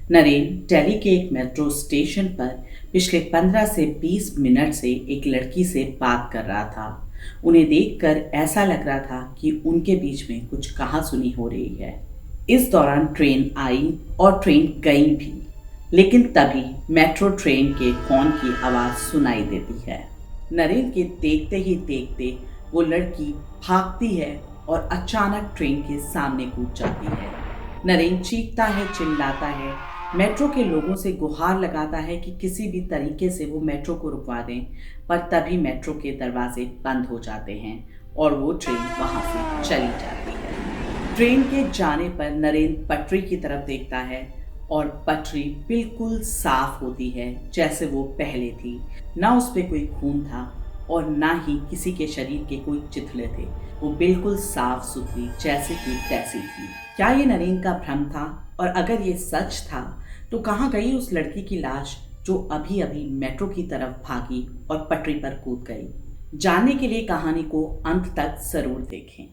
नरेन दिल्ली के एक metro station पर पिछले 15 से 20 मिनट से एक लड़की से बात कर रहा था। उन्हें देखकर ऐसा लग रहा था कि उनके बीच में कुछ कहासुनी हो रही है। इस दौरान ट्रेन आई और ट्रेन गई भी, लेकिन तभी मेट्रो ट्रेन के हॉर्न की आवाज सुनाई देती है। नरेन के देखते ही देखते वो लड़की भागती है और अचानक ट्रेन के सामने कूद जाती है। नरेन चीखता है, चिल्लाता है, मेट्रो के लोगों से गुहार लगाता है कि किसी भी तरीके से वो मेट्रो को रुकवा दें, पर तभी मेट्रो के दरवाजे बंद हो जाते हैं और वो ट्रेन वहां से चली जाती है। ट्रेन के जाने पर नरेन पटरी की तरफ देखता है और पटरी बिल्कुल साफ होती है जैसे वो पहले थी। ना उस पर कोई खून था और ना ही किसी के शरीर के कोई चिथड़े थे। वो बिल्कुल साफ सुथरी जैसे कि तैसी थी। क्या ये नरेन का भ्रम था? और अगर ये सच था तो कहाँ गई उस लड़की की लाश जो अभी अभी मेट्रो की तरफ भागी और पटरी पर कूद गई? जानने के लिए कहानी को अंत तक जरूर देखें।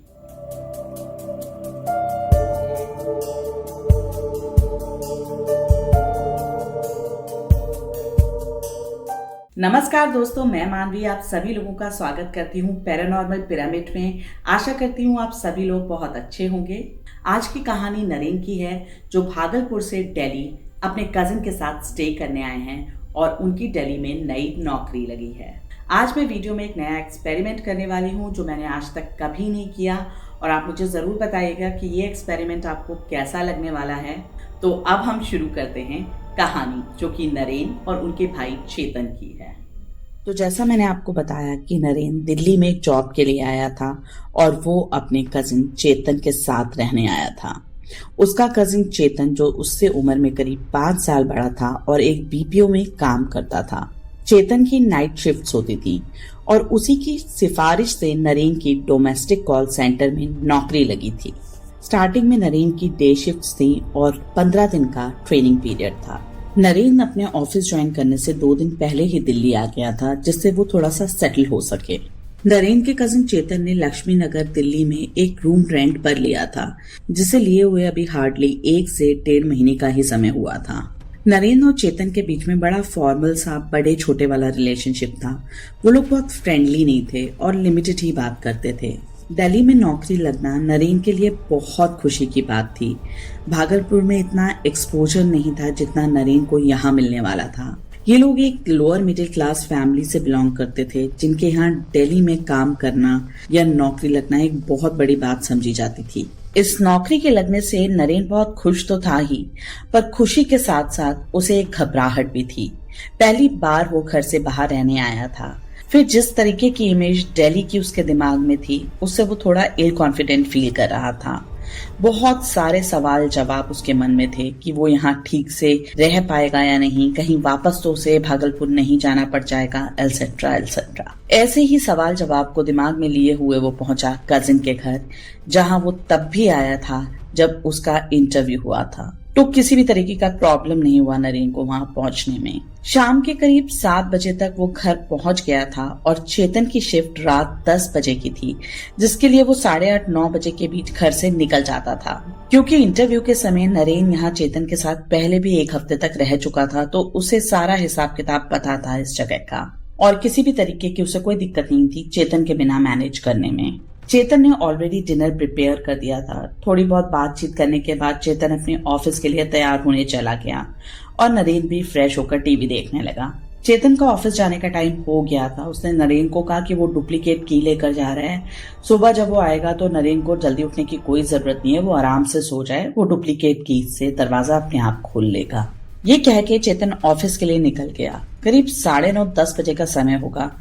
नमस्कार दोस्तों, मैं मानवी आप सभी लोगों का स्वागत करती हूँ पैरानॉर्मल पिरामिड में। आशा करती हूँ आप सभी लोग बहुत अच्छे होंगे। आज की कहानी नरेन की है जो भागलपुर से दिल्ली अपने कजिन के साथ स्टे करने आए हैं और उनकी दिल्ली में नई नौकरी लगी है। आज मैं वीडियो में एक नया एक्सपेरिमेंट करने वाली हूँ जो मैंने आज तक कभी नहीं किया, और आप मुझे ज़रूर बताइएगा कि ये एक्सपेरिमेंट आपको कैसा लगने वाला है। तो अब हम शुरू करते हैं कहानी, जो कि नरेन और उनके भाई चेतन की है। तो जैसा मैंने आपको बताया कि नरेन दिल्ली में जॉब के लिए आया था और वो अपने कजिन चेतन के साथ रहने आया था। उसका कजिन चेतन, जो उससे उम्र में करीब 5 साल बड़ा था और एक बीपीओ में काम करता था। चेतन की नाइट शिफ्ट्स होती थी और उसी की सिफारिश से नरेन की डोमेस्टिक कॉल सेंटर में नौकरी लगी थी। स्टार्टिंग में नरेन की डे शिफ्ट्स थी और 15 दिन का ट्रेनिंग पीरियड था। नरेन अपने ऑफिस ज्वाइन करने से 2 दिन पहले ही दिल्ली आ गया था, जिससे वो थोड़ा सा सेटल हो सके। नरेन के कजिन चेतन ने लक्ष्मी नगर दिल्ली में एक रूम रेंट पर लिया था, जिसे लिए हुए अभी हार्डली 1 से 1.5 महीने का ही समय हुआ था। नरेन और चेतन के बीच में बड़ा फॉर्मल सा बड़े छोटे वाला रिलेशनशिप था। वो लोग बहुत फ्रेंडली नहीं थे और लिमिटेड ही बात करते थे। दिल्ली में नौकरी लगना नरेन के लिए बहुत खुशी की बात थी। भागलपुर में इतना एक्सपोजर नहीं था जितना नरेन को यहाँ मिलने वाला था। ये लोग एक लोअर मिडिल क्लास फैमिली से बिलोंग करते थे, जिनके यहाँ दिल्ली में काम करना या नौकरी लगना एक बहुत बड़ी बात समझी जाती थी। इस नौकरी के लगने से नरेन बहुत खुश तो था ही, पर खुशी के साथ साथ उसे एक घबराहट भी थी। पहली बार वो घर से बाहर रहने आया था। फिर जिस तरीके की इमेज दिल्ली की उसके दिमाग में थी, उससे वो थोड़ा इल कॉन्फिडेंट फील कर रहा था। बहुत सारे सवाल जवाब उसके मन में थे कि वो यहाँ ठीक से रह पाएगा या नहीं, कहीं वापस तो उसे भागलपुर नहीं जाना पड़ जाएगा, एटसेट्रा एटसेट्रा। ऐसे ही सवाल जवाब को दिमाग में लिए हुए वो पहुंचा कजिन के घर, जहाँ वो तब भी आया था जब उसका इंटरव्यू हुआ था। तो किसी भी तरीके का प्रॉब्लम नहीं हुआ नरेन को वहां पहुंचने में। शाम के करीब 7 बजे तक वो घर पहुंच गया था और चेतन की शिफ्ट रात 10 बजे की थी, जिसके लिए वो 8:30-9 बजे के बीच घर से निकल जाता था। क्योंकि इंटरव्यू के समय नरेन यहाँ चेतन के साथ पहले भी 1 हफ्ते तक रह चुका था, तो उसे सारा हिसाब किताब पता था इस जगह का, और किसी भी तरीके की उसे कोई दिक्कत नहीं थी चेतन के बिना मैनेज करने में। चेतन ने ऑलरेडी डिनर प्रिपेयर कर दिया था। थोड़ी बहुत बातचीत करने के बाद चेतन अपने ऑफिस के लिए तैयार होने चला गया और नरेन भी फ्रेश होकर टीवी देखने लगा। चेतन का ऑफिस जाने का टाइम हो गया था। उसने नरेन को कहा कि वो डुप्लीकेट की लेकर जा रहा है। सुबह जब वो आएगा तो नरेन को जल्दी उठने की कोई जरूरत नहीं है, वो आराम से सो जाए, वो डुप्लीकेट की से दरवाजा अपने आप खोल लेगा। ये कह के चेतन ऑफिस के लिए निकल गया। करीब 9:30-10 बजे का समय होगा।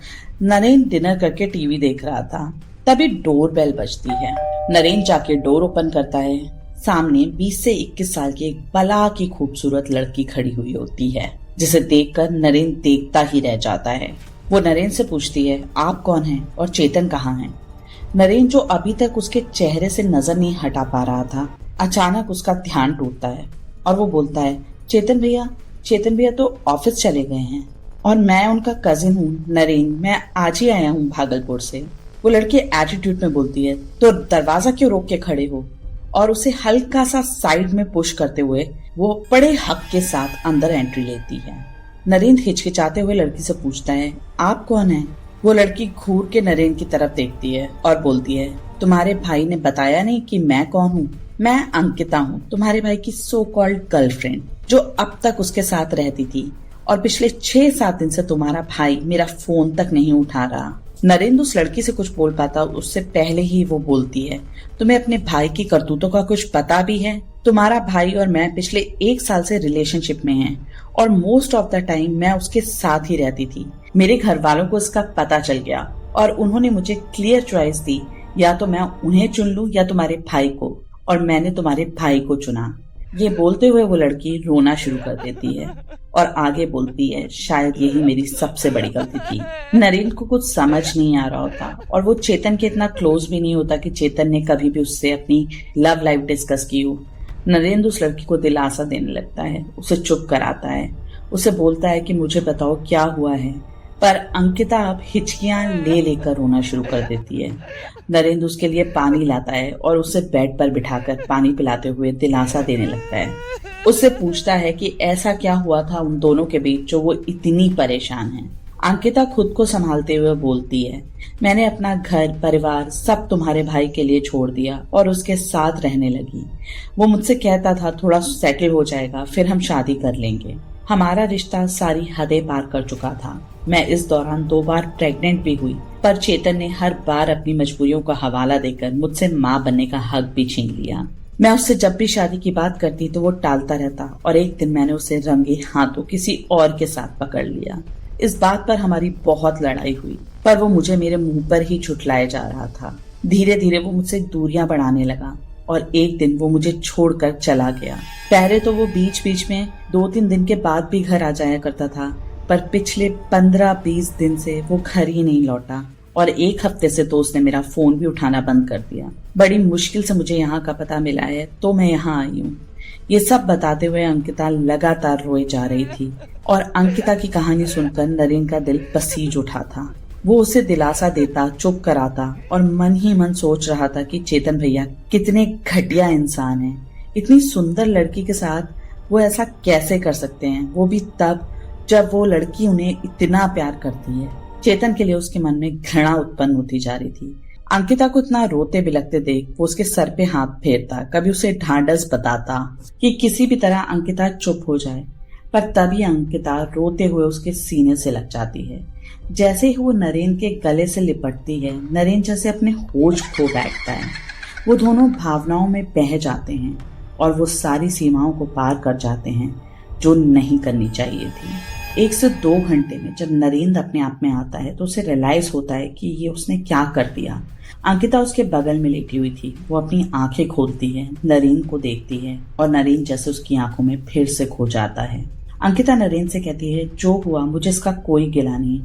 नरेन डिनर करके टीवी देख रहा था, तभी डोर बेल बजती है। नरेन जाके डोर ओपन करता है। सामने 20 से 21 साल की एक बला की खूबसूरत लड़की खड़ी हुई होती है, जिसे देखकर नरेन देखता ही रह जाता है। वो नरेन से पूछती है, आप कौन हैं और चेतन कहाँ हैं? नरेन, जो अभी तक उसके चेहरे से नजर नहीं हटा पा रहा था, अचानक उसका ध्यान टूटता है और वो बोलता है, चेतन भैया तो ऑफिस चले गए हैं और मैं उनका कजिन हूँ नरेन, मैं आज ही आया हूँ भागलपुर से। वो लड़की एटीट्यूड में बोलती है, तो दरवाजा क्यों रोक के खड़े हो? और उसे हल्का सा साइड में पुश करते हुए वो बड़े हक के साथ अंदर एंट्री लेती है। नरेंद्र हिचकिचाते हुए लड़की से पूछता है, आप कौन है? वो लड़की घूर के नरेंद्र की तरफ देखती है और बोलती है, तुम्हारे भाई ने बताया नहीं कि मैं कौन हूँ? मैं अंकिता हूँ, तुम्हारे भाई की सो कॉल्ड गर्लफ्रेंड, जो अब तक उसके साथ रहती थी, और पिछले 6-7 दिन से तुम्हारा भाई मेरा फोन तक नहीं उठा रहा। नरेंद्र उस लड़की से कुछ बोल पाता उससे पहले ही वो बोलती है, तुम्हें अपने भाई की करतूतों का कुछ पता भी है? तुम्हारा भाई और मैं पिछले 1 साल से रिलेशनशिप में हैं और मोस्ट ऑफ द टाइम मैं उसके साथ ही रहती थी। मेरे घर वालों को इसका पता चल गया और उन्होंने मुझे क्लियर चॉइस दी, या तो मैं उन्हें चुन लूं या तुम्हारे भाई को, और मैंने तुम्हारे भाई को चुना। ये बोलते हुए वो लड़की रोना शुरू कर देती है और आगे बोलती है, शायद यही मेरी सबसे बड़ी गलती थी। नरेंद्र को कुछ समझ नहीं आ रहा होता और वो चेतन के इतना क्लोज भी नहीं होता कि चेतन ने कभी भी उससे अपनी लव लाइफ डिस्कस की हो। नरेंद्र उस लड़की को दिलासा देने लगता है, उसे चुप कराता है, उसे बोलता है कि मुझे बताओ क्या हुआ है, पर अंकिता अब हिचकियां ले लेकर रोना शुरू कर देती है। नरेंद्र उसके लिए पानी लाता है और उसे बेड पर बिठाकर पानी पिलाते हुए दिलासा देने लगता है। उससे पूछता है कि ऐसा क्या हुआ था उन दोनों के बीच जो वो इतनी परेशान है। अंकिता खुद को संभालते हुए बोलती है, मैंने अपना घर परिवार सब तुम्हारे भाई के लिए छोड़ दिया और उसके साथ रहने लगी। वो मुझसे कहता था थोड़ा सेटल हो जाएगा फिर हम शादी कर लेंगे। हमारा रिश्ता सारी हदें पार कर चुका था। मैं इस दौरान 2 बार प्रेग्नेंट भी हुई, पर चेतन ने हर बार अपनी मजबूरियों का हवाला देकर मुझसे माँ बनने का हक भी छीन लिया। मैं उससे जब भी शादी की बात करती तो वो टालता रहता और एक दिन मैंने उसे रंगे हाथों किसी और के साथ पकड़ लिया। इस बात पर हमारी बहुत लड़ाई हुई, पर वो मुझे मेरे मुंह पर ही झुठलाए जा रहा था। धीरे धीरे वो मुझसे दूरियां बढ़ाने लगा और एक दिन वो मुझे छोड़कर चला गया। पहले तो वो बीच बीच में 2-3 दिन के बाद भी घर आ जाया करता था, पर पिछले 15-20 दिन से वो घर ही नहीं लौटा और 1 हफ्ते से तो उसने मेरा फोन भी उठाना बंद कर दिया। बड़ी मुश्किल से मुझे यहाँ का पता मिला है तो मैं यहाँ आई हूँ। ये सब बताते हुए अंकिता लगातार रोए जा रही थी और अंकिता की कहानी सुनकर नरेंद्र का दिल पसीज उठा था। वो उसे दिलासा देता, चुप कराता और मन ही मन सोच रहा था कि चेतन भैया कितने घटिया इंसान हैं। इतनी सुंदर लड़की के साथ वो ऐसा कैसे कर सकते हैं, वो भी तब जब वो लड़की उन्हें इतना प्यार करती है। चेतन के लिए उसके मन में घृणा उत्पन्न होती जा रही थी। अंकिता को इतना रोते बिलखते देख वो उसके सर पे हाथ फेरता, कभी उसे ढांढस बताता कि किसी भी तरह अंकिता चुप हो जाए, पर तभी अंकिता रोते हुए उसके सीने से लग जाती है। जैसे ही वो नरेंद्र के गले से लिपटती है, नरेंद्र जैसे अपने होश खो बैठता है। वो दोनों भावनाओं में बह जाते हैं और वो सारी सीमाओं को पार कर जाते हैं जो नहीं करनी चाहिए थी। 1 से 2 घंटे में जब नरेंद्र अपने आप में आता है तो उसे रियलाइज होता है कि ये उसने क्या कर दिया। अंकिता उसके बगल में लेटी हुई थी। वो अपनी आंखें खोलती है, नरेंद्र को देखती है और नरेंद्र जैसे उसकी आंखों में फिर से खो जाता है। अंकिता नरेंद्र से कहती है, जो हुआ मुझे इसका कोई गिला नहीं,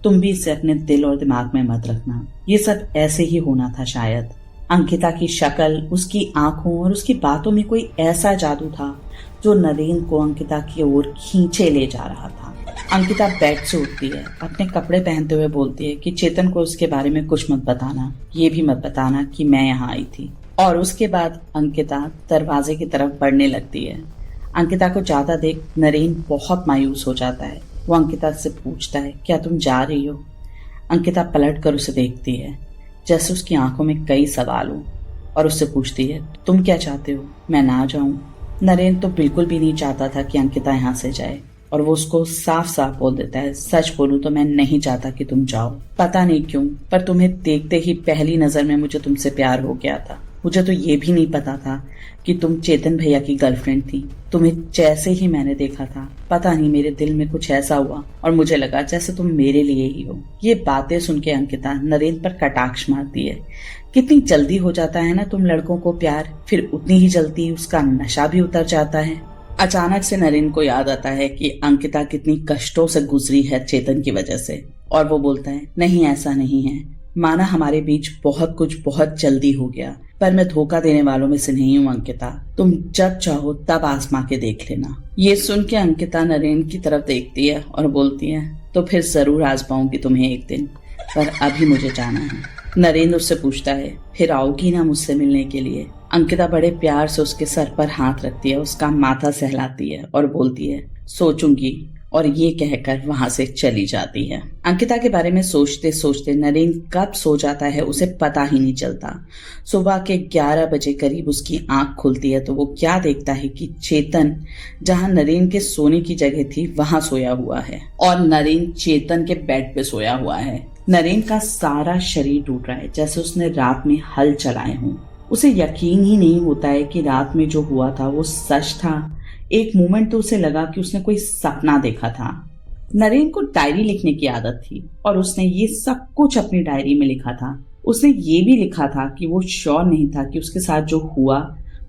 तुम भी इसे अपने दिल और दिमाग में मत रखना, ये सब ऐसे ही होना था शायद। अंकिता की शक्ल, उसकी आंखों और उसकी बातों में कोई ऐसा जादू था जो नरेंद्र को अंकिता की ओर खींचे ले जा रहा था। अंकिता बेड से उठती है, अपने कपड़े पहनते हुए बोलती है कि चेतन को उसके बारे में कुछ मत बताना, ये भी मत बताना कि मैं यहाँ आई थी। और उसके बाद अंकिता दरवाजे की तरफ बढ़ने लगती है। अंकिता को जाता देख नरेंद्र बहुत मायूस हो जाता है। वो अंकिता से पूछता है, क्या तुम जा रही हो? अंकिता पलट कर उसे देखती है, जैसे उसकी आंखों में कई सवाल हो, और उससे पूछती है, तुम क्या चाहते हो, मैं ना जाऊं? नरेंद्र तो बिल्कुल भी नहीं चाहता था कि अंकिता यहाँ से जाए और वो उसको साफ साफ बोल देता है, सच बोलूं तो मैं नहीं चाहता कि तुम जाओ। पता नहीं क्यों, पर तुम्हें देखते ही पहली नजर में मुझे तुमसे प्यार हो गया था। मुझे तो ये भी नहीं पता था कि तुम चेतन भैया की गर्लफ्रेंड थी। तुम्हें जैसे ही मैंने देखा था, पता नहीं मेरे दिल में कुछ ऐसा हुआ और मुझे लगा जैसे तुम मेरे लिए ही हो। ये बातें सुन के अंकिता नरेंद्र पर कटाक्ष मारती है, कितनी जल्दी हो जाता है ना तुम लड़कों को प्यार, फिर उतनी ही जल्दी उसका नशा भी उतर जाता है। अचानक से नरेंद्र को याद आता है कि अंकिता कितनी कष्टों से गुजरी है चेतन की वजह से, और वो बोलता है, नहीं ऐसा नहीं है, माना हमारे बीच बहुत कुछ बहुत जल्दी हो गया, पर मैं धोखा देने वालों में से नहीं हूँ अंकिता। तुम जब चाहो तब आजमा के देख लेना। ये सुन के अंकिता नरेंद्र की तरफ देखती है और बोलती है, तो फिर जरूर आजमाऊंगी तुम्हें एक दिन, पर अभी मुझे जाना है। नरेंद्र उससे पूछता है, फिर आओगी ना मुझसे मिलने के लिए? अंकिता बड़े प्यार से उसके सर पर हाथ रखती है, उसका माथा सहलाती है और बोलती है सोचूंगी, और ये कहकर वहां से चली जाती है। अंकिता के बारे में सोचते सोचते नरेन कब सो जाता है उसे पता ही नहीं चलता। सुबह के 11 बजे करीब उसकी आंख खुलती है तो वो क्या देखता है कि चेतन जहां नरेन के सोने की जगह थी वहां सोया हुआ है और नरेन चेतन के बेड पे सोया हुआ है। नरेन का सारा शरीर टूट रहा है, जैसे उसने रात में हल चलाए हों। उसे यकीन ही नहीं होता है कि रात में जो हुआ था वो सच था। एक मोमेंट तो उसे लगा कि उसने कोई सपना देखा था। नरेन को डायरी लिखने की आदत थी और उसने ये सब कुछ अपनी डायरी में लिखा था। उसने ये भी लिखा था कि वो श्योर नहीं था कि उसके साथ जो हुआ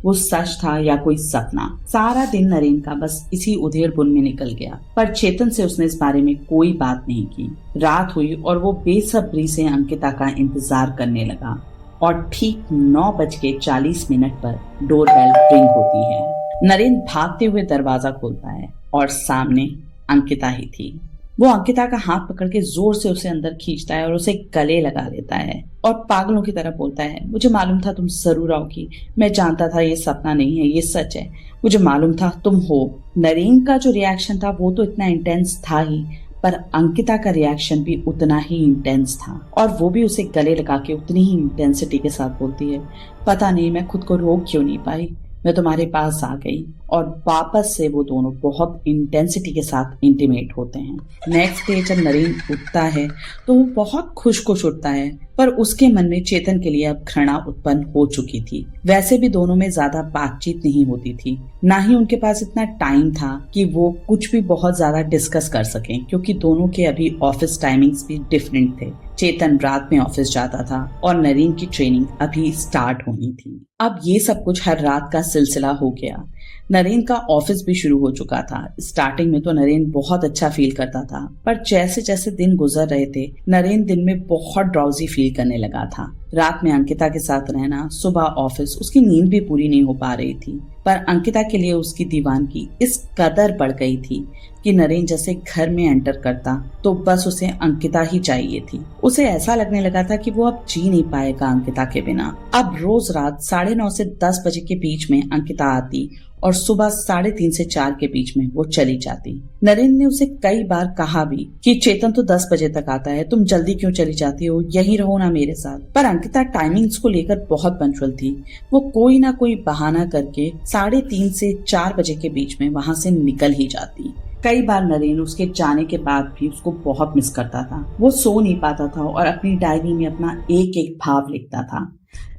वो सच था या कोई सपना। सारा दिन नरेन का बस इसी उधेड़-बुन में निकल गया, पर चेतन से उसने इस बारे में कोई बात नहीं की। रात हुई और वो बेसब्री से अंकिता का इंतजार करने लगा और ठीक 9:40 पर डोरबेल रिंग होती है। नरेन भागते हुए दरवाजा खोलता है और सामने अंकिता ही थी। वो अंकिता का हाथ पकड़ के जोर से उसे अंदर खींचता है और उसे गले लगा लेता है और पागलों की तरह बोलता है, मुझे मालूम था तुम जरूर आओगी। मैं जानता था ये सपना नहीं है, ये सच है। मुझे मालूम था तुम हो। नरेन का जो रिएक्शन था वो तो इतना इंटेंस था ही, पर अंकिता का रिएक्शन भी उतना ही इंटेंस था और वो भी उसे गले लगा के उतनी ही इंटेंसिटी के साथ बोलती है, पता नहीं मैं खुद को रोक क्यों नहीं पाई, मैं तुम्हारे पास आ गई। और वापस से वो दोनों बहुत इंटेंसिटी के साथ इंटीमेट होते हैं। नेक्स्ट डे जब नरेन उठता है तो वो बहुत खुश उठता है, पर उसके मन में चेतन के लिए अब घृणा उत्पन्न हो चुकी थी। वैसे भी दोनों में ज्यादा बातचीत नहीं होती थी, ना ही उनके पास इतना टाइम था कि वो कुछ भी बहुत ज्यादा डिस्कस कर सकें, क्योंकि दोनों के अभी ऑफिस टाइमिंग्स भी डिफरेंट थे। चेतन रात में ऑफिस जाता था और नरेन की ट्रेनिंग अभी स्टार्ट होनी थी। अब ये सब कुछ हर रात का सिलसिला हो गया। नरेन का ऑफिस भी शुरू हो चुका था। स्टार्टिंग में तो नरेन बहुत अच्छा फील करता था, पर जैसे जैसे दिन गुजर रहे थे नरेन दिन में बहुत ड्राउजी फील करने लगा था। रात में अंकिता के साथ रहना, सुबह ऑफिस, उसकी नींद भी पूरी नहीं हो पा रही थी। पर अंकिता के लिए उसकी दीवानगी इस कदर बढ़ गई थी कि नरेन जैसे घर में एंटर करता तो बस उसे अंकिता ही चाहिए थी। उसे ऐसा लगने लगा था कि वो अब जी नहीं पाएगा अंकिता के बिना। अब रोज रात 9:30 से 10 बजे के बीच में अंकिता आती और सुबह 3:30 से 4 के बीच में वो चली जाती। नरेन ने उसे कई बार कहा भी कि चेतन तो 10 बजे तक आता है, तुम जल्दी क्यों चली जाती हो, यहीं रहो ना मेरे साथ। पर अंकिता टाइमिंग्स को लेकर बहुत पंक्चुअल थी। वो कोई ना कोई बहाना करके 3:30 से 4 बजे के बीच में वहां से निकल ही जाती। कई बार नरेन उसके जाने के बाद भी उसको बहुत मिस करता था। वो सो नहीं पाता था और अपनी डायरी में अपना एक एक भाव लिखता था।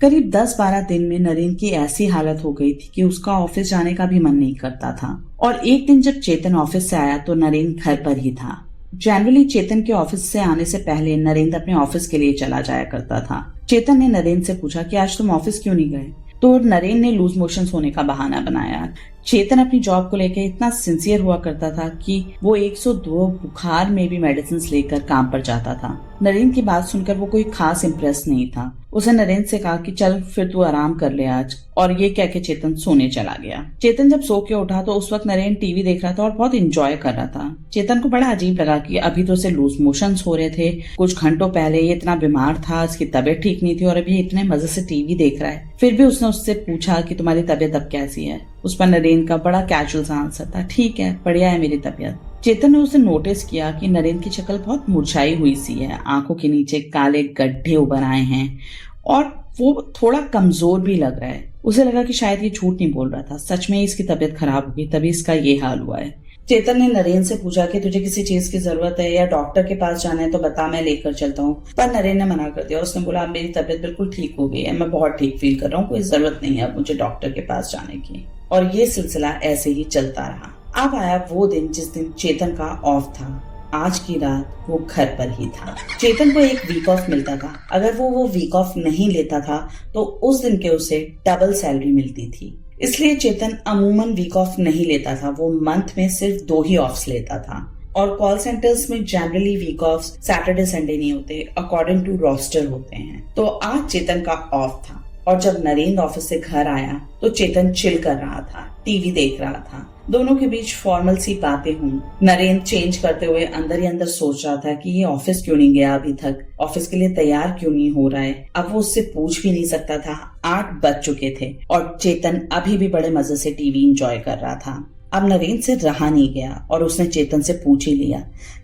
करीब 10-12 दिन में नरेन की ऐसी हालत हो गई थी कि उसका ऑफिस जाने का भी मन नहीं करता था। और एक दिन जब चेतन ऑफिस से आया तो नरेन घर पर ही था। जनरली चेतन के ऑफिस से आने से पहले नरेन अपने ऑफिस के लिए चला जाया करता था। चेतन ने नरेन से पूछा कि आज तुम ऑफिस क्यों नहीं गए, तो नरेन ने लूज मोशन होने का बहाना बनाया। चेतन अपनी जॉब को लेकर इतना सिंसियर हुआ करता था कि वो 102 बुखार में भी मेडिसिन लेकर काम पर जाता था। नरेन की बात सुनकर वो कोई खास इम्प्रेस नहीं था। उसे नरेन से कहा कि चल फिर तू आराम कर ले आज, और ये कह के चेतन सोने चला गया। चेतन जब सो के उठा तो उस वक्त नरेन टीवी देख रहा था और बहुत एंजॉय कर रहा था। चेतन को बड़ा अजीब लगा कि अभी तो उसे लूज मोशंस हो रहे थे, कुछ घंटों पहले ये इतना बीमार था, इसकी तबीयत ठीक नहीं थी और अभी इतने मजे से टीवी देख रहा है। फिर भी उसने उससे पूछा कि तुम्हारी तबीयत अब कैसी है। उस पर नरेन का बड़ा कैजुअल सा आंसर था, ठीक है, बढ़िया है मेरी तबीयत। चेतन ने उसे नोटिस किया कि नरेन की शक्ल बहुत मुरझाई हुई सी है, आंखों के नीचे काले गड्ढे उभर आए हैं और वो थोड़ा कमजोर भी लग रहा है। उसे लगा कि शायद ये झूठ नहीं बोल रहा था, सच में इसकी तबीयत खराब होगी तभी इसका ये हाल हुआ है। चेतन ने नरेन से पूछा कि तुझे किसी चीज की जरूरत है या डॉक्टर के पास जाना है तो बता, मैं लेकर चलता हूँ। पर नरेन ने मना कर दिया। उसने बोला मेरी तबीयत बिल्कुल ठीक हो गई है, मैं बहुत ठीक फील कर रहा हूँ, कोई जरूरत नहीं है अब मुझे डॉक्टर के पास जाने की। और ये सिलसिला ऐसे ही चलता रहा। अब आया वो दिन जिस दिन चेतन का ऑफ था। आज की रात वो घर पर ही था। चेतन को एक वीक ऑफ मिलता था। अगर वो वीक ऑफ नहीं लेता था तो उस दिन के उसे डबल सैलरी मिलती थी। इसलिए चेतन अमूमन वीक ऑफ नहीं लेता था। वो मंथ में सिर्फ 2 ही ऑफ्स लेता था। और कॉल सेंटर्स में generally week off Saturday Sunday नहीं होते, अकॉर्डिंग टू रोस्टर होते हैं। तो आज चेतन का ऑफ था। और जब नरेंद्र ऑफिस से घर आया तो चेतन चिल कर रहा था, टीवी देख रहा था। दोनों के बीच फॉर्मल सी बातें हुई। नरेंद्र चेंज करते हुए अंदर ही अंदर सोच रहा था कि ये ऑफिस क्यों नहीं गया अभी तक, ऑफिस के लिए तैयार क्यों नहीं हो रहा है। अब वो उससे पूछ भी नहीं सकता था, 8 बज चुके थे और चेतन अभी भी बड़े मजे से टीवी एंजॉय कर रहा था। अब नरेंद्र से रहा नहीं गया और उसने चेतन से पूछ ही लिया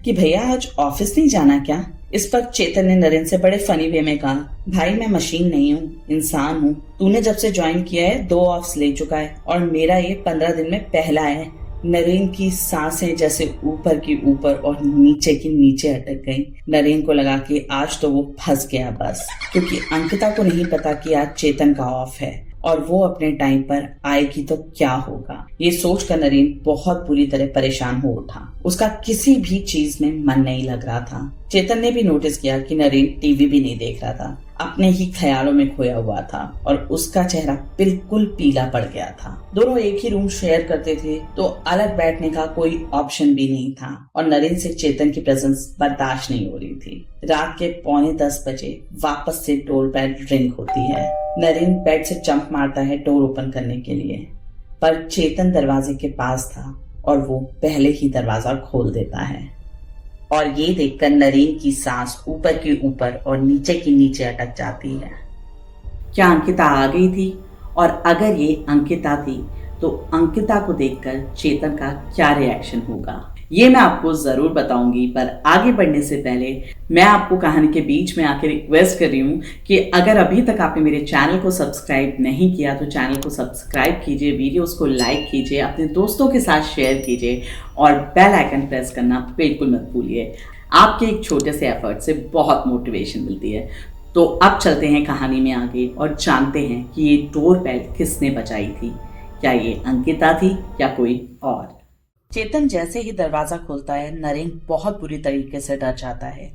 कि भैया आज ऑफिस नहीं जाना क्या। इस पर चेतन ने नरेंद्र से बड़े फनी वे में कहा, भाई मैं मशीन नहीं हूँ, इंसान हूँ। तूने जब से ज्वाइन किया है 2 ऑफ्स ले चुका है और मेरा ये 15 दिन में पहला है। नरेंद्र की सांसें जैसे ऊपर की ऊपर और नीचे की नीचे अटक गई। नरेंद्र को लगा कि आज तो वो फंस गया बस, क्योंकि अंकिता को नहीं पता कि आज चेतन का ऑफ है और वो अपने टाइम पर आएगी तो क्या होगा। ये सोचकर नरेंद्र बहुत बुरी तरह परेशान हो उठा। उसका किसी भी चीज में मन नहीं लग रहा था। चेतन ने भी नोटिस किया कि नरेंद्र टीवी भी नहीं देख रहा था, अपने ही ख्यालों में खोया हुआ था और उसका चेहरा बिल्कुल पीला पड़ गया था। दोनों एक ही रूम शेयर करते थे तो अलग बैठने का कोई ऑप्शन भी नहीं था और नरेंद्र से चेतन की प्रेजेंस बर्दाश्त नहीं हो रही थी। रात के 9:45 बजे वापस से डोर बेल रिंग होती है। नरेंद्र बेड से जंप मारता है डोर ओपन करने के लिए, पर चेतन दरवाजे के पास था और वो पहले ही दरवाजा खोल देता है और ये देखकर नरेंद्र की सांस ऊपर के ऊपर और नीचे की नीचे अटक जाती है। क्या अंकिता आ गई थी? और अगर ये अंकिता थी तो अंकिता को देखकर चेतन का क्या रिएक्शन होगा, ये मैं आपको जरूर बताऊंगी। पर आगे बढ़ने से पहले मैं आपको कहानी के बीच में आके रिक्वेस्ट कर रही हूँ कि अगर अभी तक आपने मेरे चैनल को सब्सक्राइब नहीं किया तो चैनल को सब्सक्राइब कीजिए, वीडियोस को लाइक कीजिए, अपने दोस्तों के साथ शेयर कीजिए और बेल आइकन प्रेस करना बिल्कुल मत भूलिए। आपके एक छोटे से एफर्ट से बहुत मोटिवेशन मिलती है। तो अब चलते हैं कहानी में आगे और जानते हैं कि ये डोर बेल किसने बजाई थी। क्या ये अंकिता थी या कोई और? चेतन जैसे ही दरवाजा खोलता है नरेंद्र बहुत बुरी तरीके से डर जाता है,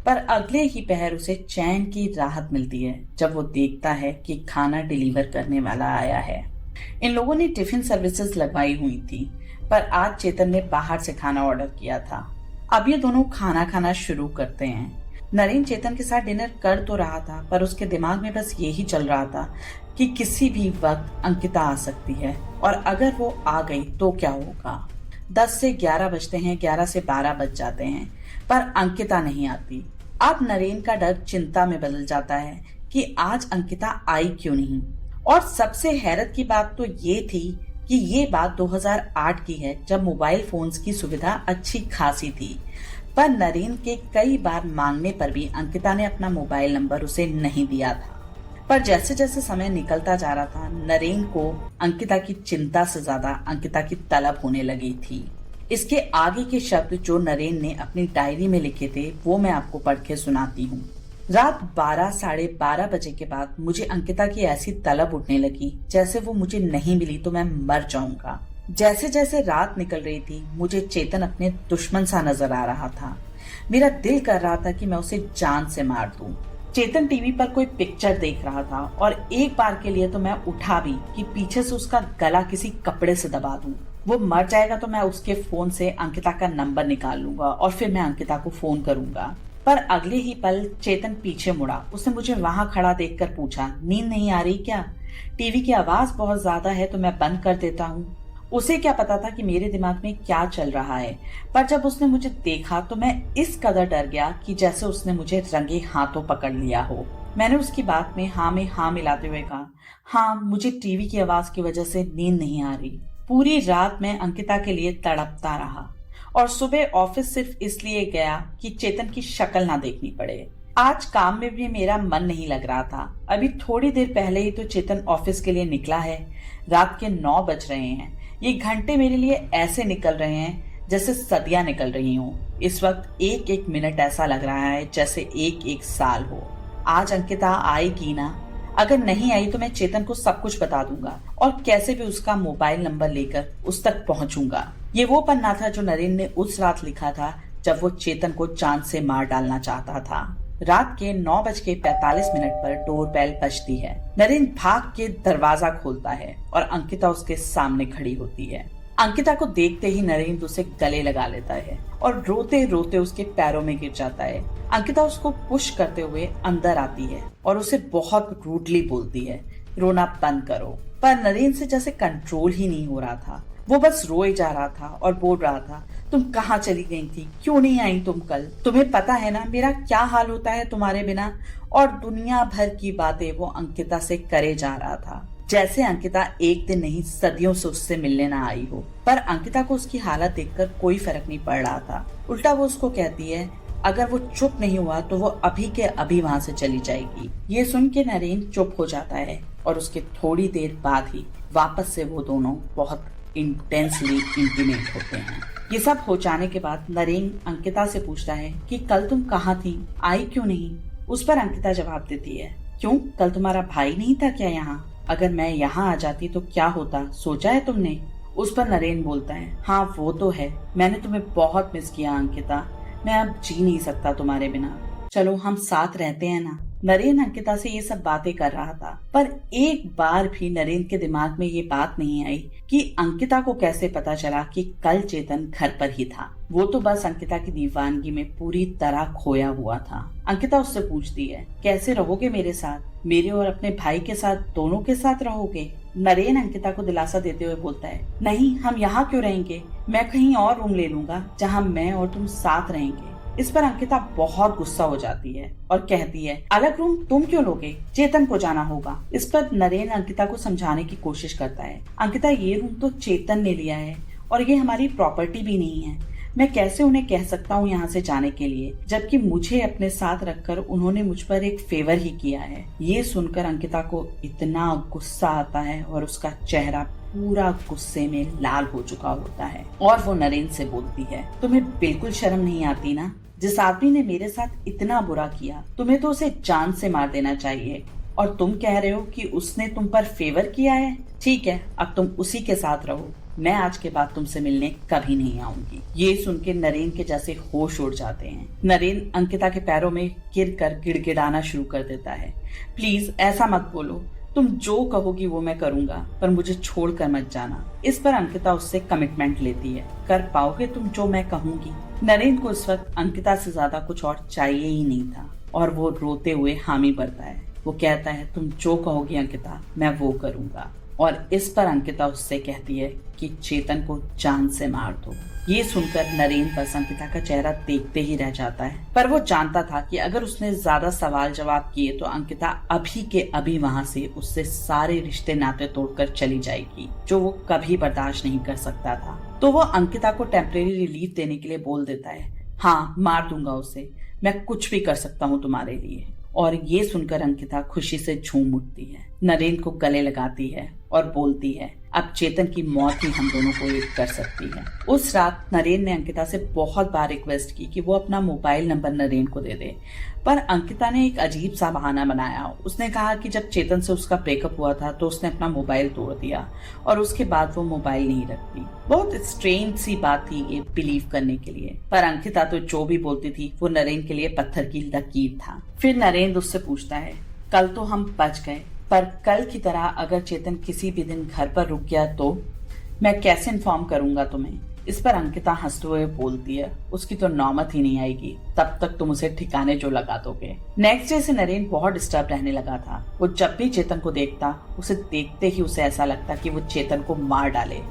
पर अगले ही पहर उसे चैन की राहत मिलती है जब वो देखता है कि खाना डिलीवर करने वाला आया है। इन लोगों ने टिफिन सर्विसेज लगवाई हुई थी, पर आज चेतन ने बाहर से खाना ऑर्डर किया था। अब ये दोनों खाना खाना शुरू करते हैं। नरेंद्र चेतन के साथ डिनर कर तो रहा था, पर उसके दिमाग में बस यही चल रहा था कि किसी भी वक्त अंकिता आ सकती है और अगर वो आ गई तो क्या होगा। 10 से 11 बजते हैं, 11 से 12 बज जाते हैं, पर अंकिता नहीं आती। अब नरेंद्र का डर चिंता में बदल जाता है कि आज अंकिता आई क्यों नहीं। और सबसे हैरत की बात तो ये थी कि ये बात 2008 की है, जब मोबाइल फोन्स की सुविधा अच्छी खासी थी, पर नरेंद्र के कई बार मांगने पर भी अंकिता ने अपना मोबाइल नंबर उसे नहीं दिया था। पर जैसे जैसे समय निकलता जा रहा था नरेंद्र को अंकिता की चिंता से ज्यादा अंकिता की तलब होने लगी थी। इसके आगे के शब्द जो नरेंद्र ने अपनी डायरी में लिखे थे वो मैं आपको पढ़ के सुनाती हूँ। रात 12 साढ़े 12 बजे के बाद मुझे अंकिता की ऐसी तलब उठने लगी जैसे वो मुझे नहीं मिली तो मैं मर जाऊंगा। जैसे जैसे रात निकल रही थी मुझे चेतन अपने दुश्मन सा नजर आ रहा था। मेरा दिल कर रहा था कि मैं उसे जान से मार दूं। चेतन टीवी पर कोई पिक्चर देख रहा था और एक बार के लिए तो मैं उठा भी कि पीछे से उसका गला किसी कपड़े से दबा दूं। वो मर जाएगा तो मैं उसके फोन से अंकिता का नंबर निकाल लूंगा और फिर मैं अंकिता को फोन करूंगा। पर अगले ही पल चेतन पीछे मुड़ा। उसने मुझे वहां खड़ा देखकर पूछा, नींद नहीं आ रही क्या? टीवी की आवाज बहुत ज्यादा है तो मैं बंद कर देता हूँ। उसे क्या पता था कि मेरे दिमाग में क्या चल रहा है, पर जब उसने मुझे देखा तो मैं इस कदर डर गया कि जैसे उसने मुझे रंगे हाथों पकड़ लिया हो। मैंने उसकी बात में हाँ मिलाते हुए कहा, हाँ मुझे टीवी की आवाज की वजह से नींद नहीं आ रही। पूरी रात मैं अंकिता के लिए तड़पता रहा और सुबह ऑफिस सिर्फ इसलिए गया कि चेतन की शक्ल ना देखनी पड़े। आज काम में भी मेरा मन नहीं लग रहा था। अभी थोड़ी देर पहले ही तो चेतन ऑफिस के लिए निकला है। रात के 9 बज रहे हैं। ये घंटे मेरे लिए ऐसे निकल रहे हैं जैसे सदियां निकल रही हों। इस वक्त एक एक मिनट ऐसा लग रहा है जैसे एक एक साल हो। आज अंकिता आएगी ना? अगर नहीं आई तो मैं चेतन को सब कुछ बता दूंगा और कैसे भी उसका मोबाइल नंबर लेकर उस तक पहुंचूंगा। ये वो पन्ना था जो नरेंद्र ने उस रात लिखा था जब वो चेतन को जान से मार डालना चाहता था। रात के 9:45 पर डोर बेल बजती है। नरेंद्र भाग के दरवाजा खोलता है और अंकिता उसके सामने खड़ी होती है। अंकिता को देखते ही नरेंद्र उसे गले लगा लेता है और रोते रोते उसके पैरों में गिर जाता है। अंकिता उसको पुश करते हुए अंदर आती है और उसे बहुत रूडली बोलती है, रोना बंद करो। पर नरेन से जैसे कंट्रोल ही नहीं हो रहा था। वो बस रोए जा रहा था और बोल रहा था, तुम कहाँ चली गई थी, क्यों नहीं आई तुम कल? तुम्हें पता है ना मेरा क्या हाल होता है तुम्हारे बिना। और दुनिया भर की बातें वो अंकिता से करे जा रहा था, जैसे अंकिता एक दिन नहीं सदियों से उससे मिलने ना आई हो। पर अंकिता को उसकी हालत देखकर कोई फर्क नहीं पड़ रहा था। उल्टा वो उसको कहती है अगर वो चुप नहीं हुआ तो वो अभी के अभी वहाँ से चली जाएगी। ये सुन के नरेन चुप हो जाता है और उसके थोड़ी देर बाद ही वापस से वो दोनों बहुत इंटेंसली इंटीमेट होते हैं। ये सब हो जाने के बाद नरेन अंकिता से पूछता है कि कल तुम कहाँ थी, आई क्यों नहीं? उस पर अंकिता जवाब देती है, क्यों, कल तुम्हारा भाई नहीं था क्या यहाँ? अगर मैं यहाँ आ जाती तो क्या होता, सोचा है तुमने? उस पर नरेन बोलता है, हाँ वो तो है, मैंने तुम्हें बहुत मिस किया अंकिता, मैं अब जी नहीं सकता तुम्हारे बिना, चलो हम साथ रहते हैं ना। नरेन अंकिता से ये सब बातें कर रहा था, पर एक बार भी नरेन के दिमाग में ये बात नहीं आई कि अंकिता को कैसे पता चला कि कल चेतन घर पर ही था। वो तो बस अंकिता की दीवानगी में पूरी तरह खोया हुआ था। अंकिता उससे पूछती है, कैसे रहोगे मेरे साथ, मेरे और अपने भाई के साथ, दोनों के साथ रहोगे? नरेन अंकिता को दिलासा देते हुए बोलता है, नहीं हम यहाँ क्यों रहेंगे, मैं कहीं और रूम ले लूंगा जहाँ मैं और तुम साथ रहेंगे। इस पर अंकिता बहुत गुस्सा हो जाती है और कहती है, अलग रूम तुम क्यों लोगे, चेतन को जाना होगा। इस पर नरेन अंकिता को समझाने की कोशिश करता है, अंकिता ये रूम तो चेतन ने लिया है और ये हमारी प्रॉपर्टी भी नहीं है, मैं कैसे उन्हें कह सकता हूँ यहाँ से जाने के लिए, जबकि मुझे अपने साथ रखकर उन्होंने मुझ पर एक फेवर ही किया है। ये सुनकर अंकिता को इतना गुस्सा आता है और उसका चेहरा पूरा गुस्से में लाल हो चुका होता है और वो नरेन से बोलती है, तुम्हें बिल्कुल शर्म नहीं आती ना? जिस आदमी ने मेरे साथ इतना बुरा किया, तुम्हें तो उसे जान से मार देना चाहिए, और तुम कह रहे हो कि उसने तुम पर फेवर किया है। ठीक है, अब तुम उसी के साथ रहो, मैं आज के बाद तुमसे मिलने कभी नहीं आऊंगी। ये सुन के नरेन के जैसे होश उड़ जाते हैं। नरेन अंकिता के पैरों में गिरकर गिड़गिड़ाना शुरू कर देता है, प्लीज ऐसा मत बोलो, तुम जो कहोगी वो मैं करूंगा, पर मुझे छोड़कर मत जाना। इस पर अंकिता उससे कमिटमेंट लेती है, कर पाओगे तुम जो मैं कहूंगी? नरेन को इस वक्त अंकिता से ज्यादा कुछ और चाहिए ही नहीं था और वो रोते हुए हामी भरता है। वो कहता है, तुम जो कहोगी अंकिता मैं वो करूंगा। और इस पर अंकिता उससे कहती है कि चेतन को जान से मार दो। ये सुनकर नरेन बस अंकिता का चेहरा देखते ही रह जाता है, पर वो जानता था कि अगर उसने ज्यादा सवाल जवाब किए तो अंकिता अभी के अभी वहाँ से उससे सारे रिश्ते नाते तोड़कर चली जाएगी, जो वो कभी बर्दाश्त नहीं कर सकता था। तो वो अंकिता को टेम्परेरी रिलीफ देने के लिए बोल देता है, हाँ मार दूंगा उसे, मैं कुछ भी कर सकता हूँ तुम्हारे लिए। और ये सुनकर अंकिता खुशी से झूम उठती है, नरेन को गले लगाती है और बोलती है, अब चेतन की मौत ही हम दोनों को एक कर सकती है। उस रात नरेन ने अंकिता से बहुत बार रिक्वेस्ट की कि वो अपना मोबाइल नंबर नरेन को दे दे, पर अंकिता ने एक अजीब सा बहाना बनाया। उसने कहा कि जब चेतन से उसका ब्रेकअप हुआ था तो उसने अपना मोबाइल तोड़ दिया और उसके बाद वो मोबाइल नहीं रखती। बहुत स्ट्रेंज सी बात थी ये बिलीव करने के लिए, पर अंकिता तो जो भी बोलती थी वो नरेन के लिए पत्थर की लकीर था। फिर नरेन उससे पूछता है, कल तो हम बच गए, पर कल की तरह अगर चेतन किसी भी दिन घर पर रुक गया तो मैं कैसे इन्फॉर्म करूंगा तुम्हें? इस पर अंकिता हंसते हुए बोलती है, उसकी तो नौबत ही नहीं आएगी, तब तक तुम उसे ठिकाने जो लगा दोगे। नेक्स्ट डे से नरेन बहुत डिस्टर्ब रहने लगा था। वो जब भी चेतन को देखता, उसे देखते ही उसे ऐसा लगता कि वो चेतन को मार डाले।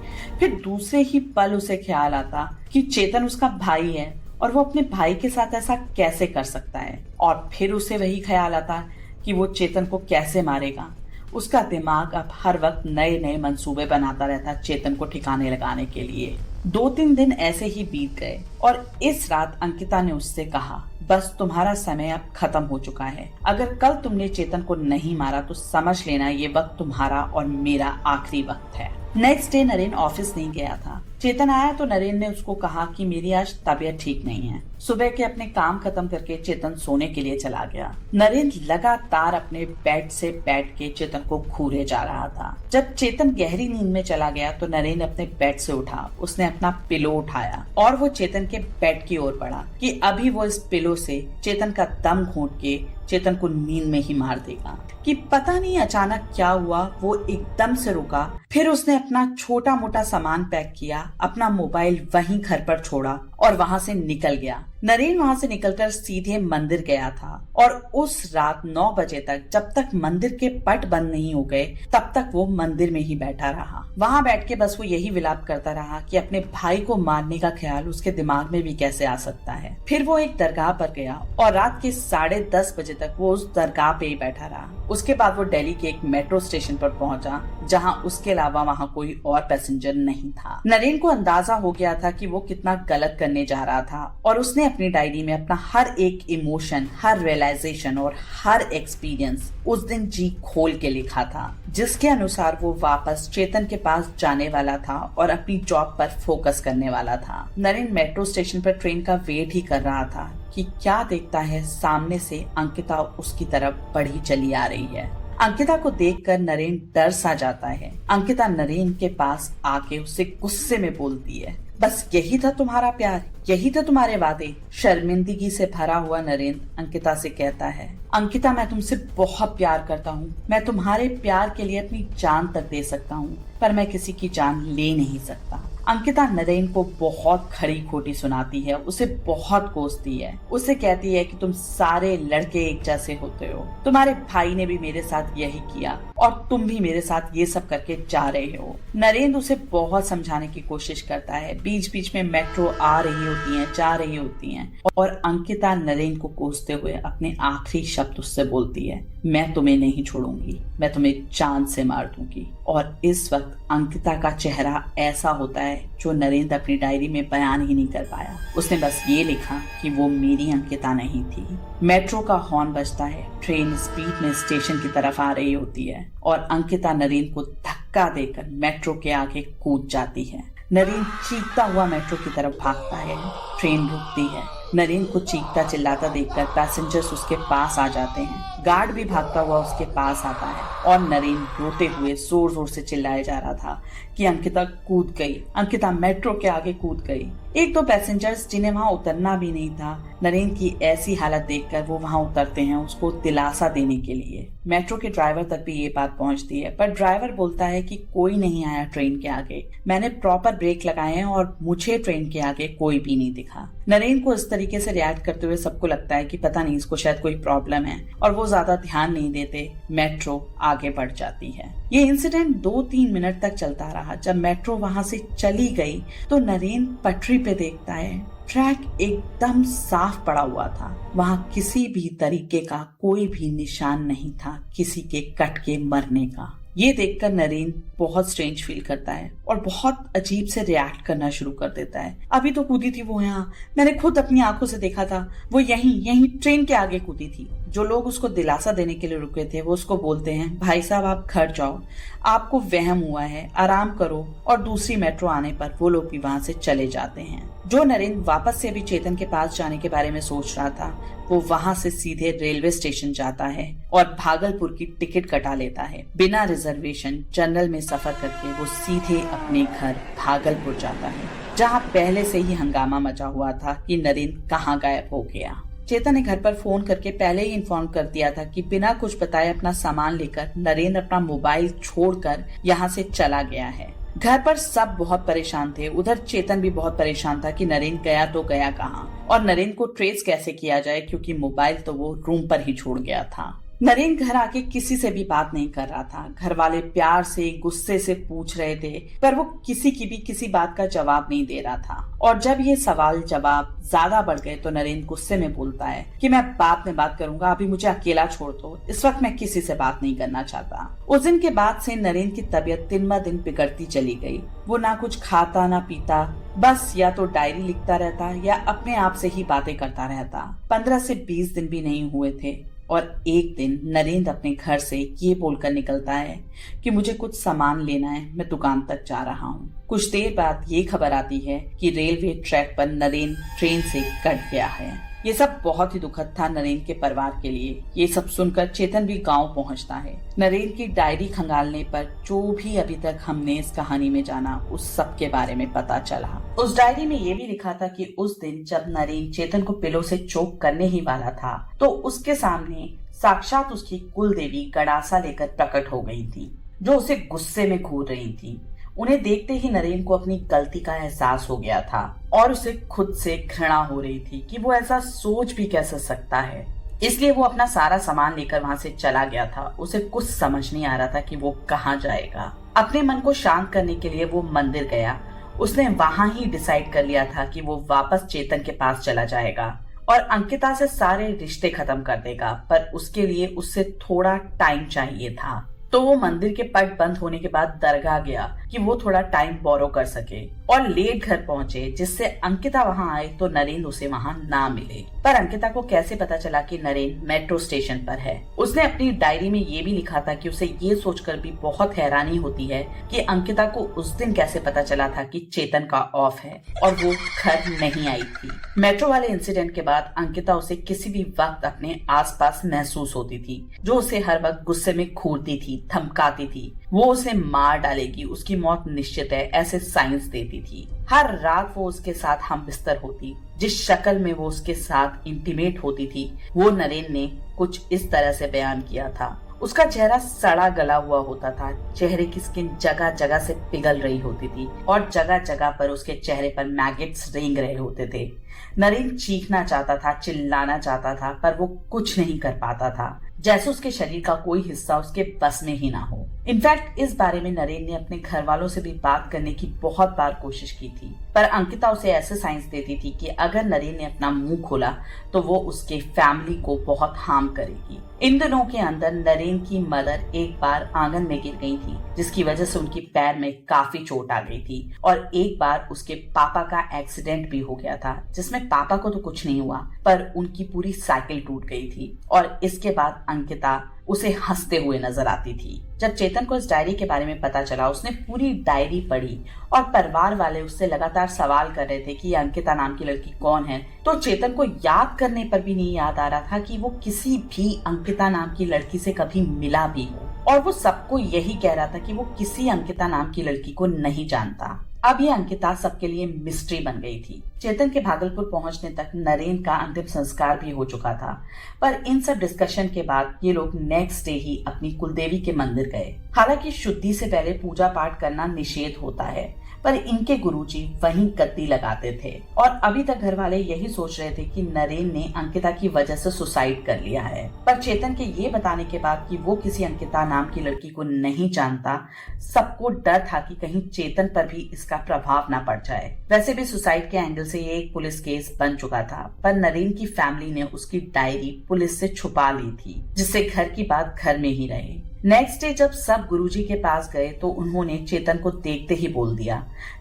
फिर दूसरे ही पल उसे ख्याल आता कि चेतन उसका भाई है और वो अपने भाई के साथ ऐसा कैसे कर सकता है, और फिर उसे वही ख्याल आता कि वो चेतन को कैसे मारेगा। उसका दिमाग अब हर वक्त नए नए मंसूबे बनाता रहता चेतन को ठिकाने लगाने के लिए। 2-3 दिन ऐसे ही बीत गए और इस रात अंकिता ने उससे कहा, बस तुम्हारा समय अब खत्म हो चुका है, अगर कल तुमने चेतन को नहीं मारा तो समझ लेना ये वक्त तुम्हारा और मेरा आखिरी वक्त है। नेक्स्ट डे नरेन ऑफिस नहीं गया था। चेतन आया तो नरेन ने उसको कहा कि मेरी आज तबीयत ठीक नहीं है। सुबह के अपने काम खत्म करके चेतन सोने के लिए चला गया। नरेन लगातार अपने बेड से बैठ के चेतन को घूरे जा रहा था। जब चेतन गहरी नींद में चला गया तो नरेन अपने बेड से उठा, उसने अपना पिलो उठाया और वो चेतन के बेड की ओर बढ़ा कि अभी वो इस पिलो से चेतन का दम घोंट के चेतन को नींद में ही मार देगा। कि पता नहीं अचानक क्या हुआ, वो एकदम से रुका। फिर उसने अपना छोटा मोटा सामान पैक किया, अपना मोबाइल वहीं घर पर छोड़ा और वहां से निकल गया। नरेन वहां से निकलकर सीधे मंदिर गया था और उस रात 9 बजे तक, जब तक मंदिर के पट बंद नहीं हो गए, तब तक वो मंदिर में ही बैठा रहा। वहां बैठ के बस वो यही विलाप करता रहा कि अपने भाई को मारने का ख्याल उसके दिमाग में भी कैसे आ सकता है। फिर वो एक दरगाह पर गया और रात के 10:30 बजे तक वो उस दरगाह पे ही बैठा रहा। उसके बाद वो दिल्ली के एक मेट्रो स्टेशन पर पहुंचा, जहां उसके अलावा वहां कोई और पैसेंजर नहीं था। नरेन को अंदाजा हो गया था कि वो कितना गलत करने जा रहा था और उसने अपनी डायरी में अपना हर एक इमोशन, हर रियलाइजेशन और हर एक्सपीरियंस उस दिन जी खोल के लिखा था, जिसके अनुसार वो वापस चेतन के पास जाने वाला था और अपनी जॉब पर फोकस करने वाला था। नरेन मेट्रो स्टेशन पर ट्रेन का वेट ही कर रहा था कि क्या देखता है, सामने से अंकिता उसकी तरफ बढ़ी चली आ रही है। अंकिता को देखकर नरेन डर सा जाता है। अंकिता नरेन के पास आके उससे गुस्से में बोलती है, बस यही था तुम्हारा प्यार, यही थे तुम्हारे वादे। शर्मिंदगी से भरा हुआ नरेन अंकिता से कहता है, अंकिता मैं तुमसे बहुत प्यार करता हूँ, मैं तुम्हारे प्यार के लिए अपनी जान तक दे सकता हूँ, पर मैं किसी की जान ले नहीं सकता। अंकिता नरेन को बहुत खरी खोटी सुनाती है, उसे बहुत कोसती है, उसे कहती है कि तुम सारे लड़के एक जैसे होते हो, तुम्हारे भाई ने भी मेरे साथ यही किया और तुम भी मेरे साथ ये सब करके जा रहे हो। नरेन उसे बहुत समझाने की कोशिश करता है, बीच बीच में मेट्रो आ रही होती है, जा रही होती है, और अंकिता नरेन को कोसते हुए अपने आखिरी शब्द उससे बोलती है, मैं तुम्हें नहीं छोड़ूंगी, मैं तुम्हें जान से मार दूंगी। और इस वक्त अंकिता का चेहरा ऐसा होता है जो नरेंद्र अपनी डायरी में बयान ही नहीं कर पाया। उसने बस ये लिखा कि वो मेरी अंकिता नहीं थी। मेट्रो का हॉर्न बजता है, ट्रेन स्पीड में स्टेशन की तरफ आ रही होती है और अंकिता नरेंद्र को धक्का देकर मेट्रो के आगे कूद जाती है। नरेंद्र चीखता हुआ मेट्रो की तरफ भागता है। ट्रेन रुकती है। नरेंद्र को चीखता चिल्लाता देखकर पैसेंजर्स उसके पास आ जाते हैं। गार्ड भी भागता हुआ उसके पास आता है और नरेंद्र रोते हुए जोर जोर से चिल्लाया जा रहा था कि अंकिता कूद गई, अंकिता मेट्रो के आगे कूद गई। एक दो पैसेंजर्स जिन्हें वहां उतरना भी नहीं था, नरेंद्र की ऐसी हालत देखकर वो वहां उतरते हैं उसको दिलासा देने के लिए। मेट्रो के ड्राइवर तक भी ये बात पहुंचती है, पर ड्राइवर बोलता है कि कोई नहीं आया ट्रेन के आगे, मैंने प्रॉपर ब्रेक लगाए हैं और मुझे ट्रेन के आगे कोई भी नहीं दिखा। नरेंद्र को इस तरीके से रिएक्ट करते हुए सबको लगता है कि पता नहीं इसको शायद कोई प्रॉब्लम है और वो ज्यादा ध्यान नहीं देते। मेट्रो आगे बढ़ जाती है। ये इंसिडेंट 2-3 मिनट तक चलता रहा। जब मेट्रो वहां से चली गई तो नरेंद्र पटरी पे देखता है ट्रैक एकदम साफ पड़ा हुआ था, वहां किसी भी तरीके का कोई भी निशान नहीं था किसी के कट के मरने का। ये देखकर नरेंद्र बहुत स्ट्रेंज फील करता है और बहुत अजीब से रिएक्ट करना शुरू कर देता है। अभी तो कूदी थी वो यहाँ, मैंने खुद अपनी आंखों से देखा था, वो यहीं ट्रेन के आगे कूदी थी। जो लोग उसको दिलासा देने के लिए रुके थे वो उसको बोलते हैं, भाई साहब आप घर जाओ, आपको वहम हुआ है, आराम करो, और दूसरी मेट्रो आने पर वो लोग भी वहां से चले जाते हैं। जो नरेंद्र वापस से अभी चेतन के पास जाने के बारे में सोच रहा था, वो वहां से सीधे रेलवे स्टेशन जाता है और भागलपुर की टिकट कटा लेता है। बिना रिजर्वेशन जनरल में सफर करके वो सीधे अपने घर भागलपुर जाता है, जहां पहले से ही हंगामा मचा हुआ था कि नरेंद्र कहाँ गायब हो गया। चेतन ने घर पर फोन करके पहले ही इन्फॉर्म कर दिया था कि बिना कुछ बताए अपना सामान लेकर नरेंद्र अपना मोबाइल छोड़कर यहाँ से चला गया है। घर पर सब बहुत परेशान थे। उधर चेतन भी बहुत परेशान था कि नरेंद्र गया तो गया कहाँ और नरेंद्र को ट्रेस कैसे किया जाए, क्योंकि मोबाइल तो वो रूम पर ही छोड़ गया था। नरेंद्र घर आके किसी से भी बात नहीं कर रहा था। घर वाले प्यार से गुस्से से पूछ रहे थे, पर वो किसी की भी किसी बात का जवाब नहीं दे रहा था। और जब ये सवाल जवाब ज्यादा बढ़ गए तो नरेंद्र गुस्से में बोलता है कि मैं बाद में बात करूंगा, अभी मुझे अकेला छोड़ दो, इस वक्त मैं किसी से बात नहीं करना चाहता। उस दिन के बाद से नरेंद्र की तबीयत दिन ब दिन बिगड़ती चली गई। वो ना कुछ खाता ना पीता, बस या तो डायरी लिखता रहता या अपने आप से ही बातें करता रहता। 15 से 20 दिन भी नहीं हुए थे और एक दिन नरेंद्र अपने घर से ये बोलकर निकलता है कि मुझे कुछ सामान लेना है, मैं दुकान तक जा रहा हूँ। कुछ देर बाद ये खबर आती है कि रेलवे ट्रैक पर नरेंद्र ट्रेन से कट गया है। ये सब बहुत ही दुखद था नरेंद्र के परिवार के लिए। ये सब सुनकर चेतन भी गांव पहुंचता है। नरेंद्र की डायरी खंगालने पर जो भी अभी तक हमने इस कहानी में जाना, उस सब के बारे में पता चला। उस डायरी में ये भी लिखा था कि उस दिन जब नरेंद्र चेतन को पिलो से चोक करने ही वाला था, तो उसके सामने साक्षात उसकी कुल देवी गड़ासा लेकर प्रकट हो गई थी, जो उसे गुस्से में घूर रही थी। उन्हें देखते ही नरेन को अपनी गलती का एहसास हो गया था और उसे खुद से घृणा हो रही थी कि वो ऐसा सोच भी कैसे सकता है। इसलिए वो अपना सारा सामान लेकर वहां से चला गया था। उसे कुछ समझ नहीं आ रहा था कि वो कहाँ जाएगा। अपने मन को शांत करने के लिए वो मंदिर गया। उसने वहां ही डिसाइड कर लिया था कि वो वापस चेतन के पास चला जाएगा और अंकिता से सारे रिश्ते खत्म कर देगा, पर उसके लिए उससे थोड़ा टाइम चाहिए था। तो वो मंदिर के पट बंद होने के बाद दरगाह गया कि वो थोड़ा टाइम बोरो कर सके और लेट घर पहुंचे, जिससे अंकिता वहां आए तो नरेन उसे वहां ना मिले। पर अंकिता को कैसे पता चला कि नरेन मेट्रो स्टेशन पर है? उसने अपनी डायरी में ये भी लिखा था कि उसे ये सोचकर भी बहुत हैरानी होती है कि अंकिता को उस दिन कैसे पता चला था कि चेतन का ऑफ है और वो घर नहीं आई थी। मेट्रो वाले इंसिडेंट के बाद अंकिता उसे किसी भी वक्त अपने आसपास महसूस होती थी, जो उसे हर वक्त गुस्से में घूरती थी, धमकाती थी। वो उसे मार डालेगी, उसकी मौत निश्चित है, ऐसे साइंस देती थी। हर रात वो उसके साथ हम बिस्तर होती। जिस शक्ल में वो उसके साथ इंटीमेट होती थी वो नरेन ने कुछ इस तरह से बयान किया था। उसका चेहरा सड़ा गला हुआ होता था, चेहरे की स्किन जगह जगह से पिघल रही होती थी और जगह जगह पर उसके चेहरे पर मैगेट्स रेंग रहे होते थे। नरेन चीखना चाहता था, चिल्लाना चाहता था, पर वो कुछ नहीं कर पाता था, जैसे उसके शरीर का कोई हिस्सा उसके बस में ही ना हो। इनफैक्ट इस बारे में नरेन ने अपने घर वालों से भी बात करने की बहुत बार कोशिश की थी, पर अंकिता उसे ऐसे साइंस देती थी कि अगर नरेन ने अपना मुंह खोला तो वो उसके फैमिली को बहुत हार्म करेगी। इन दिनों के अंदर नरेन की मदर एक बार आंगन में गिर गई थी, जिसकी वजह से उनकी पैर में काफी चोट आ गई थी, और एक बार उसके पापा का एक्सीडेंट भी हो गया था, जिसमें पापा को तो कुछ नहीं हुआ पर उनकी पूरी साइकिल टूट गई थी। और इसके बाद अंकिता उसे हंसते हुए नजर आती थी। जब चेतन को इस डायरी के बारे में पता चला, उसने पूरी डायरी पढ़ी और परिवार वाले उससे लगातार सवाल कर रहे थे कि अंकिता नाम की लड़की कौन है। तो चेतन को याद करने पर भी नहीं याद आ रहा था कि वो किसी भी अंकिता नाम की लड़की से कभी मिला भी हो, और वो सबको यही कह रहा था कि वो किसी अंकिता नाम की लड़की को नहीं जानता। अब ये अंकिता सबके लिए मिस्ट्री बन गई थी। चेतन के भागलपुर पहुंचने तक नरेन का अंतिम संस्कार भी हो चुका था, पर इन सब डिस्कशन के बाद ये लोग नेक्स्ट डे ही अपनी कुलदेवी के मंदिर गए। हालांकि शुद्धि से पहले पूजा पाठ करना निषेध होता है, पर इनके गुरुजी वहीं गद्दी लगाते थे और अभी तक घर वाले यही सोच रहे थे कि नरेन ने अंकिता की वजह से सुसाइड कर लिया है। पर चेतन के ये बताने के बाद कि वो किसी अंकिता नाम की लड़की को नहीं जानता, सबको डर था कि कहीं चेतन पर भी इसका प्रभाव ना पड़ जाए। वैसे भी सुसाइड के एंगल से ये एक पुलिस केस बन चुका था, पर नरेन की फैमिली ने उसकी डायरी पुलिस से छुपा ली थी, जिससे घर की बात घर में ही रहे। नेक्स्ट डे जब सब गुरुजी के पास गए तो उन्होंने चेतन को देखते ही बोल दिया,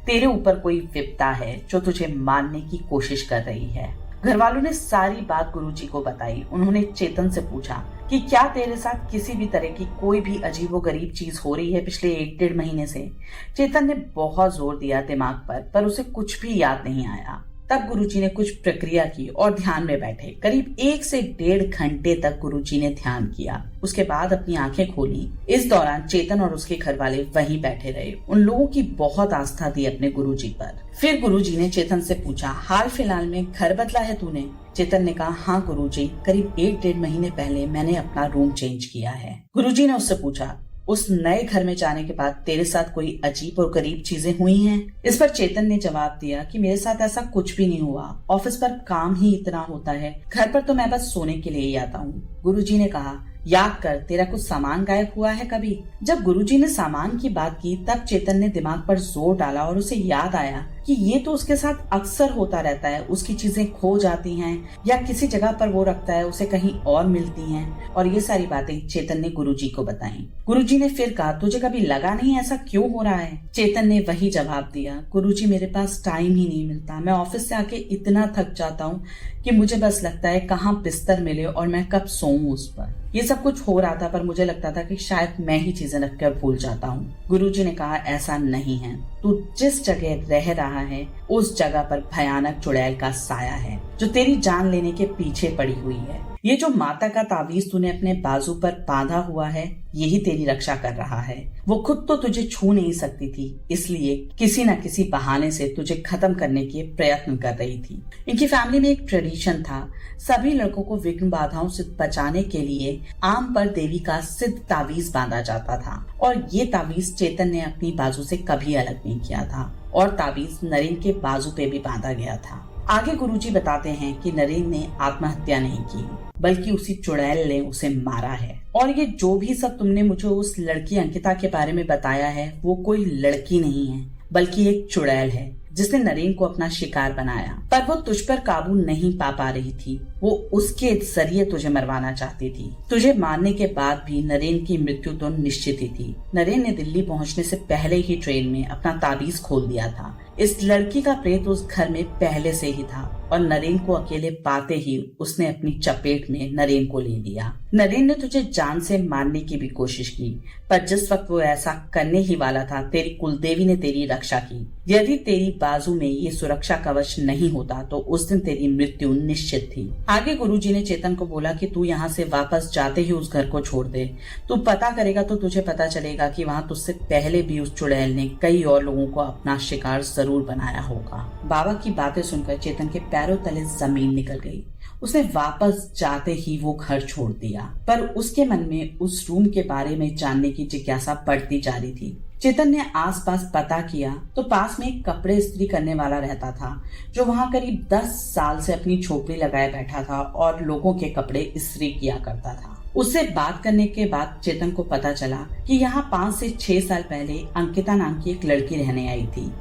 तेरे ऊपर कोई विपदा है जो तुझे मारने की कोशिश कर रही है। घर वालों ने सारी बात गुरुजी को बताई। उन्होंने चेतन से पूछा कि क्या तेरे साथ किसी भी तरह की कोई भी अजीबोगरीब चीज हो रही है पिछले 1-1.5 महीने से। चेतन ने बहुत जोर दिया दिमाग पर उसे कुछ भी याद नहीं आया। तब गुरुजी ने कुछ प्रक्रिया की और ध्यान में बैठे। करीब 1 से 1.5 घंटे तक गुरुजी ने ध्यान किया। उसके बाद अपनी आंखें खोली। इस दौरान चेतन और उसके घर वाले वहीं बैठे रहे। उन लोगों की बहुत आस्था थी अपने गुरुजी पर। फिर गुरुजी ने चेतन से पूछा, हाल फिलहाल में घर बदला है तूने? चेतन ने कहा, हाँ गुरुजी, करीब 1-1.5 महीने पहले मैंने अपना रूम चेंज किया है। गुरुजी ने उससे पूछा, उस नए घर में जाने के बाद तेरे साथ कोई अजीब और गरीब चीजें हुई हैं? इस पर चेतन ने जवाब दिया कि मेरे साथ ऐसा कुछ भी नहीं हुआ। ऑफिस पर काम ही इतना होता है, घर पर तो मैं बस सोने के लिए ही आता हूँ। गुरुजी ने कहा, याद कर, तेरा कुछ सामान गायब हुआ है कभी? जब गुरुजी ने सामान की बात की तब चेतन ने दिमाग पर जोर डाला और उसे याद आया कि ये तो उसके साथ अक्सर होता रहता है। उसकी चीजें खो जाती हैं या किसी जगह पर वो रखता है, उसे कहीं और मिलती हैं, और ये सारी बातें चेतन ने गुरुजी को बताई। गुरुजी ने फिर कहा, तुझे कभी लगा नहीं ऐसा क्यों हो रहा है? चेतन ने वही जवाब दिया, गुरुजी मेरे पास टाइम ही नहीं मिलता। मैं ऑफिस से आके इतना थक जाता हूँ कि मुझे बस लगता है कहाँ बिस्तर मिले और मैं कब सोऊं उस पर। ये सब कुछ हो रहा था पर मुझे लगता था कि शायद मैं ही चीजें रखकर भूल जाता हूँ। गुरुजी ने कहा, ऐसा नहीं है, तू जिस जगह रह रहा है उस जगह पर भयानक चुड़ैल का साया है जो तेरी जान लेने के पीछे पड़ी हुई है। ये जो माता का तावीज तूने अपने बाजू पर बांधा हुआ है, यही तेरी रक्षा कर रहा है। वो खुद तो तुझे छू नहीं सकती थी, इसलिए किसी न किसी बहाने से तुझे खत्म करने के प्रयत्न कर रही थी। इनकी फैमिली में एक ट्रेडिशन था, सभी लड़कों को विघ्न बाधाओं से बचाने के लिए आम पर देवी का सिद्ध तावीज बांधा जाता था और ये तावीज चेतन ने अपनी बाजू से कभी अलग नहीं किया था और तावीज नरेन के बाजू पे भी बांधा गया था। आगे गुरुजी बताते हैं कि नरेन ने आत्महत्या नहीं की, बल्कि उसी चुड़ैल ने उसे मारा है। और ये जो भी सब तुमने मुझे उस लड़की अंकिता के बारे में बताया है, वो कोई लड़की नहीं है, बल्कि एक चुड़ैल है जिसने नरेन को अपना शिकार बनाया। पर वो तुझ पर काबू नहीं पा रही थी, वो उसके जरिए तुझे मरवाना चाहती थी। तुझे मारने के बाद भी नरेन की मृत्यु तो निश्चित ही थी। नरेन ने दिल्ली पहुंचने से पहले ही ट्रेन में अपना ताबीज खोल दिया था। इस लड़की का प्रेत उस घर में पहले से ही था और नरेन को अकेले पाते ही उसने अपनी चपेट में नरेन को ले लिया। नरेन ने तुझे जान से मारने की भी कोशिश की, पर जिस वक्त वो ऐसा करने ही वाला था, तेरी कुलदेवी ने तेरी रक्षा की। यदि तेरी बाजू में ये सुरक्षा कवच नहीं होता तो उस दिन तेरी मृत्यु निश्चित थी। आगे गुरुजी ने चेतन को बोला कि तू यहाँ से वापस जाते ही उस घर को छोड़ दे। तू पता करेगा तो तुझे पता चलेगा कि वहाँ तुझसे पहले भी उस चुड़ैल ने कई और लोगों को अपना शिकार जरूर बनाया होगा। बाबा की बातें सुनकर चेतन के पैरों तले जमीन निकल गई। उसने वापस जाते ही वो घर छोड़ दिया, पर उसके मन में उस रूम के बारे में जानने की जिज्ञासा बढ़ती जा रही थी। चेतन ने आसपास पता किया तो पास में एक कपड़े इस्त्री करने वाला रहता था, जो वहां करीब 10 साल से अपनी झोपड़ी लगाए बैठा था और लोगों के कपड़े इस्त्री किया करता था। उससे बात करने के बाद चेतन को पता चला कि यहाँ 5 से 6 साल पहले अंकिता नाम की एक लड़की रहने आई थी।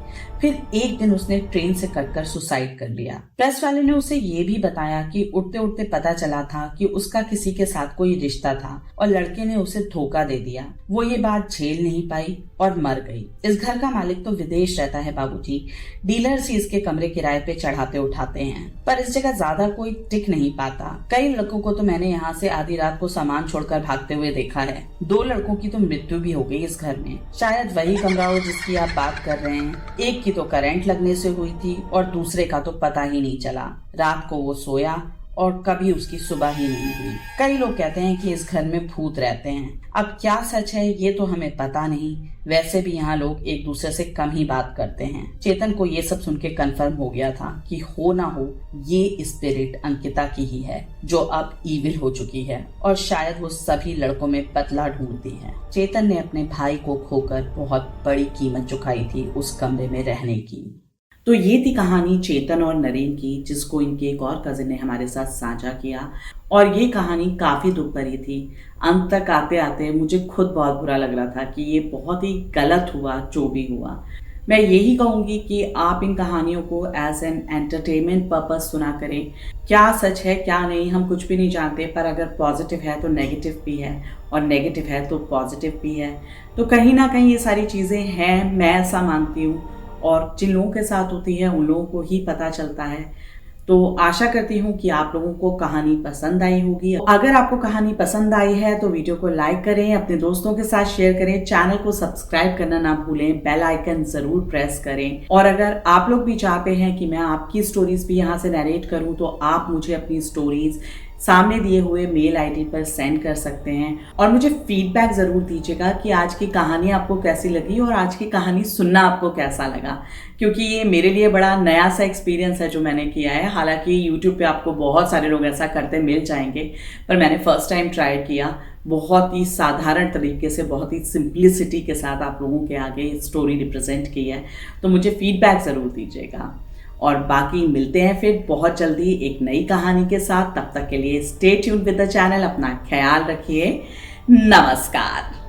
फिर एक दिन उसने ट्रेन से कटकर सुसाइड कर लिया। प्रेस वाले ने उसे ये भी बताया कि उठते उठते पता चला था कि उसका किसी के साथ कोई रिश्ता था और लड़के ने उसे धोखा दे दिया। वो ये बात झेल नहीं पाई और मर गई। इस घर का मालिक तो विदेश रहता है बाबूजी, डीलर्स ही इसके कमरे किराए पे चढ़ाते उठाते हैं, पर इस जगह ज्यादा कोई टिक नहीं पाता। कई लड़कों को तो मैंने यहाँ से आधी रात को सामान छोड़कर भागते हुए देखा है। 2 लड़कों की तो मृत्यु भी हो गई इस घर में। शायद वही कमरा हो जिसकी आप बात कर रहे हैं। एक की तो करंट लगने से हुई थी और दूसरे का तो पता ही नहीं चला। रात को वो सोया और कभी उसकी सुबह ही नहीं हुई। कई लोग कहते हैं कि इस घर में भूत रहते हैं। अब क्या सच है ये तो हमें पता नहीं। वैसे भी यहाँ लोग एक दूसरे से कम ही बात करते हैं। चेतन को ये सब सुन के कन्फर्म हो गया था कि हो ना हो ये स्पिरिट अंकिता की ही है, जो अब ईविल हो चुकी है और शायद वो सभी लड़कों में बदला ढूंढती है। चेतन ने अपने भाई को खोकर बहुत बड़ी कीमत चुकाई थी उस कमरे में रहने की। तो ये थी कहानी चेतन और नरेन की, जिसको इनके एक और कजिन ने हमारे साथ साझा किया और ये कहानी काफ़ी दुख भरी थी। अंत तक आते आते मुझे खुद बहुत बुरा लग रहा था कि ये बहुत ही गलत हुआ जो भी हुआ। मैं यही कहूँगी कि आप इन कहानियों को एज एन एंटरटेनमेंट पर्पस सुना करें। क्या सच है क्या नहीं हम कुछ भी नहीं जानते, पर अगर पॉजिटिव है तो नेगेटिव भी है और नेगेटिव है तो पॉजिटिव भी है। तो कहीं ना कहीं ये सारी चीज़ें हैं, मैं ऐसा मानती हूँ, और जिन लोगों के साथ होती है उन लोगों को ही पता चलता है। तो आशा करती हूँ कि आप लोगों को कहानी पसंद आई होगी। अगर आपको कहानी पसंद आई है तो वीडियो को लाइक करें, अपने दोस्तों के साथ शेयर करें, चैनल को सब्सक्राइब करना ना भूलें, बेल आइकन जरूर प्रेस करें। और अगर आप लोग भी चाहते हैं कि मैं आपकी स्टोरीज भी यहाँ से नरेट करूँ तो आप मुझे अपनी स्टोरीज सामने दिए हुए मेल आईडी पर सेंड कर सकते हैं और मुझे फीडबैक ज़रूर दीजिएगा कि आज की कहानी आपको कैसी लगी और आज की कहानी सुनना आपको कैसा लगा, क्योंकि ये मेरे लिए बड़ा नया सा एक्सपीरियंस है जो मैंने किया है। हालांकि यूट्यूब पे आपको बहुत सारे लोग ऐसा करते मिल जाएंगे, पर मैंने फर्स्ट टाइम ट्राई किया। बहुत ही साधारण तरीके से, बहुत ही सिंप्लिसिटी के साथ आप लोगों के आगे स्टोरी रिप्रेजेंट की है। तो मुझे फीडबैक ज़रूर दीजिएगा और बाकी मिलते हैं फिर बहुत जल्दी एक नई कहानी के साथ। तब तक के लिए stay tuned with the channel. अपना ख्याल रखिए। नमस्कार।